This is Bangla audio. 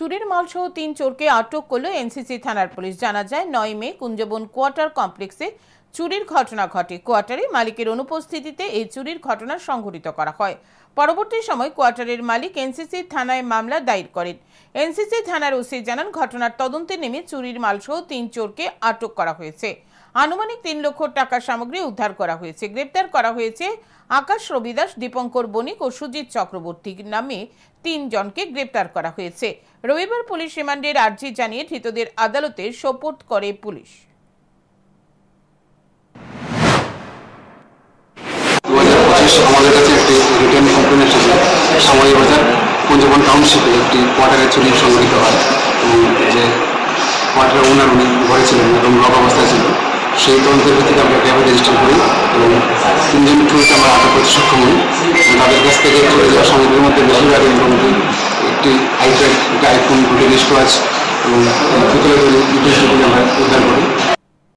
চুরির মালসহ 3 চোরকে আটক করল এনসিসি থানার পুলিশ। জানা যায় 9 মে কুঞ্জবন কোয়ার্টার কমপ্লেক্সে চুরির ঘটনা ঘটে। কোয়ার্টারে মালিকের অনুপস্থিতিতে এই চুরির ঘটনা সংঘটিত করা হয়। পরবর্তী সময় কোয়ার্টারের মালিক এনসিসি থানায় মামলা দায়ের করেন। এনসিসি থানার ওসি জানান, ঘটনার তদন্তে নেমে চুরির মালসহ 3 চোরকে আটক করা হয়েছে। আনুমানিক 3 লক্ষ টাকা সামগ্রী উদ্ধার করা হয়েছে। গ্রেপ্তার করা হয়েছে আকাশ রবিদাস, দীপঙ্কর বণিক ও সুজিত চক্রবর্তী নামে 3 জনকে গ্রেপ্তার করা হয়েছে। রবিবার পুলিশ রিমান্ডের আর্জি জানিয়ে ধৃতদের আদালতে সোপর্দ করে পুলিশ। আমাদের কাছে একটি রিটার্ন কমপ্লেন এসেছে। সাময়িক বাজার কুঞ্জবন টাউনশিপে একটি কোয়ার্টারের চুরি সংঘটিত হয় এবং যে কোয়ার্টারের ওনার উনি ঘরে ছিলেন এবং লক অবস্থায় ছিল। সেই তদন্তের ভিত্তিতে আমরা ক্যাবে রেজিস্টার করি এবং 3 জন চুরিকে আমরা আটক করতে সক্ষম হই। তাদের কাছ থেকে চলে যাওয়া সামগ্রীর মধ্যে বেশিরভাগ মোটামুটি একটি আইপ্যাড, একটি আইফোন, 2টি রিস্ট ওয়াচ এবং বোতলে